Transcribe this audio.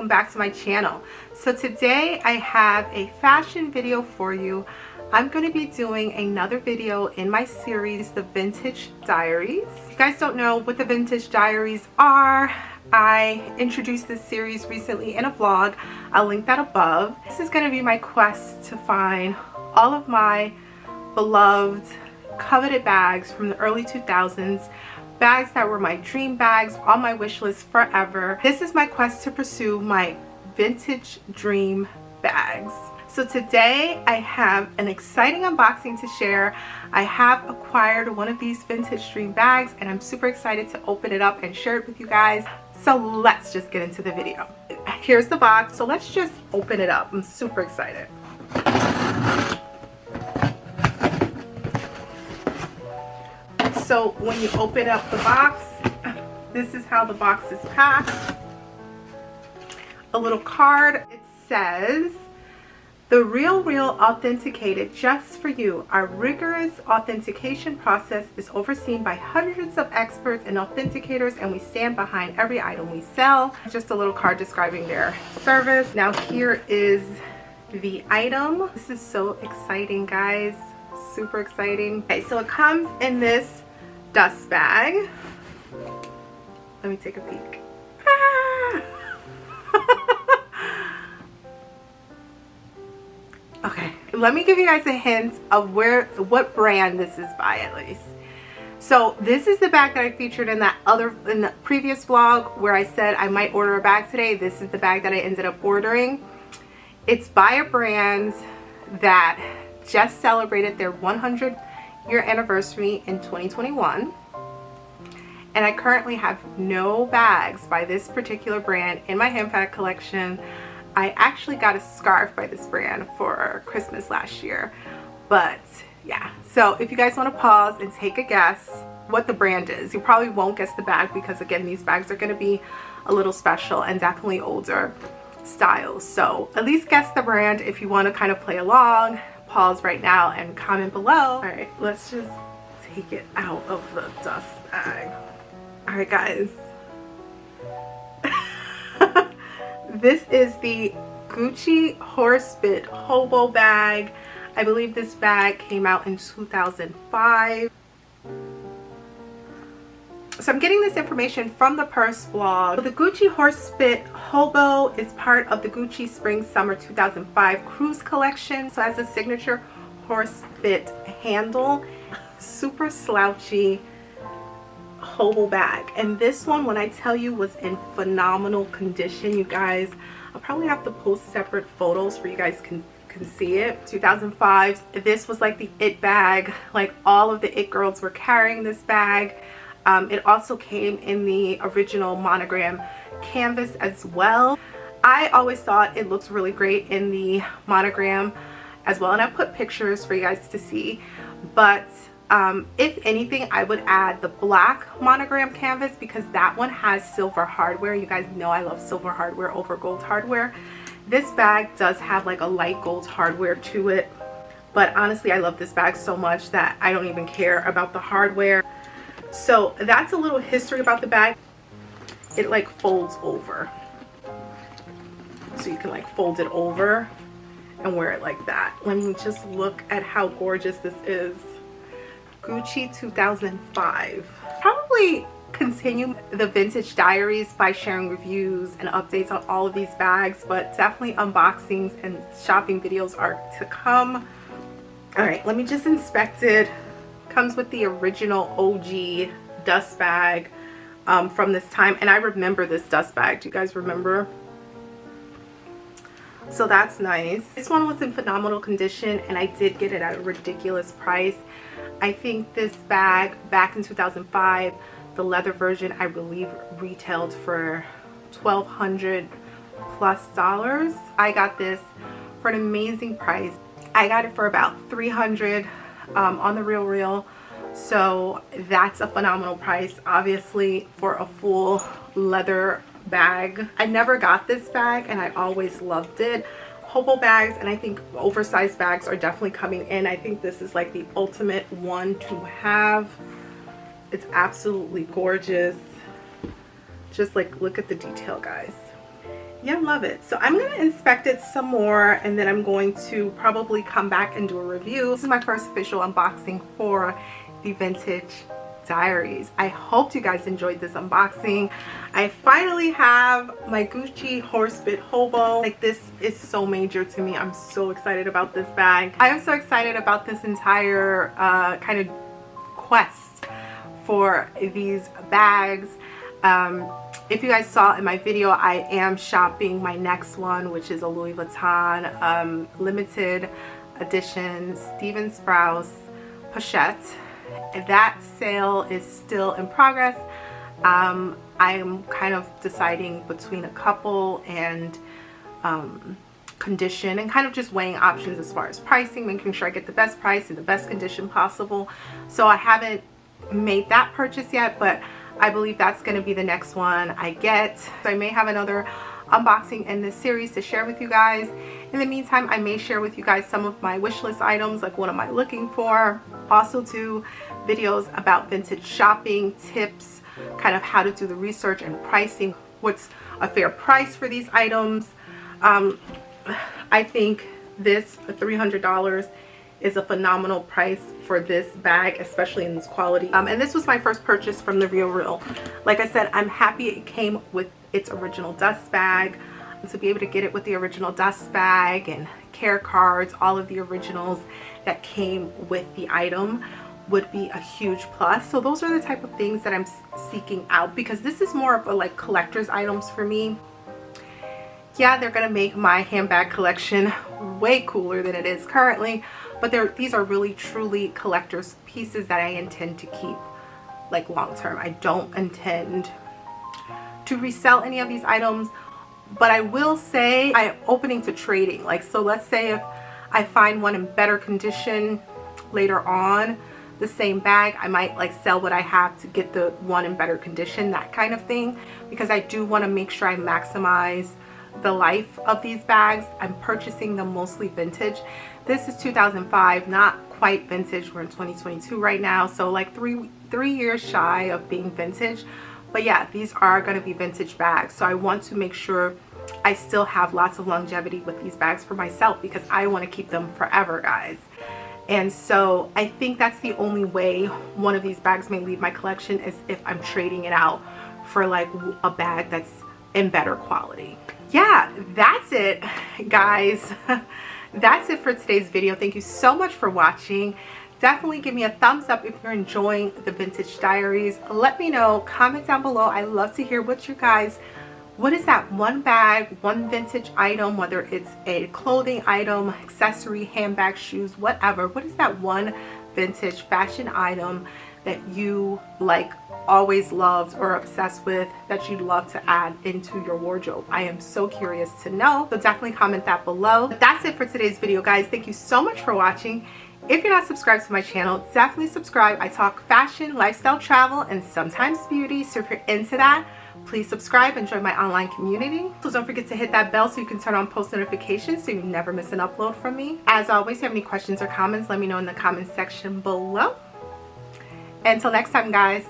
welcome back to my channel. So today I have a fashion video for you. I'm going to be doing another video in my series, the Vintage Diaries. If you guys don't know what the Vintage Diaries are, I introduced this series recently in a vlog. I'll link that above. This is going to be my quest to find all of my beloved, coveted bags from the early 2000s. Bags that were my dream bags, on my wish list forever. This is my quest to pursue my vintage dream bags. So today I have an exciting unboxing to share. I have acquired one of these vintage dream bags and I'm super excited to open it up and share it with you guys. So let's just get into the video. Here's the box, so let's just open it up. I'm super excited. So when you open up the box, this is how the box is packed. A little card. It says, "The Real authenticated just for you. Our rigorous authentication process is overseen by hundreds of experts and authenticators, and we stand behind every item we sell." Just a little card describing their service. Now here is the item. This is so exciting, guys. Super exciting. Okay, so it comes in this dust bag. Let me take a peek. Ah! Okay, let me give you guys a hint of what brand this is by, at least. So this is the bag that I featured in the previous vlog where I said I might order a bag today. This is the bag that I ended up ordering. It's by a brand that just celebrated their 100-year anniversary in 2021, and I currently have no bags by this particular brand in my handbag collection. I actually got a scarf by this brand for Christmas last year, but yeah. So if you guys want to pause and take a guess what the brand is, you probably won't guess the bag because, again, these bags are going to be a little special and definitely older styles. So at least guess the brand if you want to kind of play along. Pause right now and comment below. All right, let's just take it out of the dust bag. All right, guys. This is the Gucci Horsebit Hobo bag. I believe this bag came out in 2005. So I'm getting this information from the Purse blog. The Gucci Horsebit Hobo is part of the Gucci Spring Summer 2005 Cruise collection. So it has a signature Horsebit handle. Super slouchy Hobo bag. And this one, when I tell you, was in phenomenal condition, you guys. I'll probably have to post separate photos for you guys can see it. 2005, this was like the it bag. Like, all of the it girls were carrying this bag. It also came in the original Monogram canvas as well. I always thought it looks really great in the Monogram as well, and I put pictures for you guys to see. But if anything, I would add the black Monogram canvas because that one has silver hardware. You guys know I love silver hardware over gold hardware. This bag does have like a light gold hardware to it, but honestly, I love this bag so much that I don't even care about the hardware. So that's a little history about the bag. It like folds over, so you can like fold it over and wear it like that. Let me just look at how gorgeous this is. Gucci 2005. Probably continue the Vintage Diaries by sharing reviews and updates on all of these bags, but definitely unboxings and shopping videos are to come. All right, let me just inspect it. Comes with the original OG dust bag from this time, and I remember this dust bag. Do you guys remember? So that's nice. This one was in phenomenal condition and I did get it at a ridiculous price. I think this bag back in 2005, the leather version, I believe retailed for $1,200 plus. I got this for an amazing price. I got it for about $300 on the Real. So that's a phenomenal price, obviously, for a full leather bag. I never got this bag and I always loved it. Hobo bags, and I think oversized bags are definitely coming in. I think this is like the ultimate one to have. It's absolutely gorgeous. Just like, look at the detail, guys. Yeah, love it. So I'm going to inspect it some more, and then I'm going to probably come back and do a review. This is my first official unboxing for the Vintage Diaries. I hope you guys enjoyed this unboxing. I finally have my Gucci Horsebit Hobo. Like, this is so major to me. I'm so excited about this bag. I am so excited about this entire kind of quest for these bags. If you guys saw in my video, I am shopping my next one, which is a Louis Vuitton limited edition Steven Sprouse pochette. That sale is still in progress. I am kind of deciding between a couple and condition, and kind of just weighing options as far as pricing, making sure I get the best price in the best condition possible. So I haven't made that purchase yet, but I believe that's going to be the next one I get. So I may have another unboxing in this series to share with you guys. In the meantime, I may share with you guys some of my wish list items, like what am I looking for. Also do videos about vintage shopping tips, kind of how to do the research and pricing, what's a fair price for these items. I think this $300 is a phenomenal price for this bag, especially in this quality. And this was my first purchase from the Real. Like I said, I'm happy it came with its original dust bag. And to be able to get it with the original dust bag and care cards, all of the originals that came with the item would be a huge plus. So those are the type of things that I'm seeking out, because this is more of a like collector's items for me. Yeah, they're gonna make my handbag collection way cooler than it is currently, but these are really truly collector's pieces that I intend to keep like long term. I don't intend to resell any of these items, but I will say I am opening to trading. Like, so let's say if I find one in better condition later on, the same bag, I might like sell what I have to get the one in better condition, that kind of thing, because I do want to make sure I maximize the life of these bags. I'm purchasing them mostly vintage. This is 2005, not quite vintage. We're in 2022 right now, so like three years shy of being vintage. But yeah, these are going to be vintage bags, so I want to make sure I still have lots of longevity with these bags for myself, because I want to keep them forever, guys. And so I think that's the only way one of these bags may leave my collection, is if I'm trading it out for like a bag that's in better quality. Yeah, that's it, guys. That's it for today's video. Thank you so much for watching. Definitely give me a thumbs up if you're enjoying the Vintage Diaries. Let me know, comment down below. I love to hear what is that one bag, one vintage item, whether it's a clothing item, accessory, handbag, shoes, whatever. What is that one vintage fashion item that you like always loved or obsessed with, that you'd love to add into your wardrobe? I am so curious to know, so definitely comment that below. But that's it for today's video, guys. Thank you so much for watching. If you're not subscribed to my channel, definitely subscribe. I talk fashion, lifestyle, travel, and sometimes beauty, so if you're into that, please subscribe and join my online community. So don't forget to hit that bell so you can turn on post notifications so you never miss an upload from me. As always, if you have any questions or comments, let me know in the comment section below. Until next time, guys.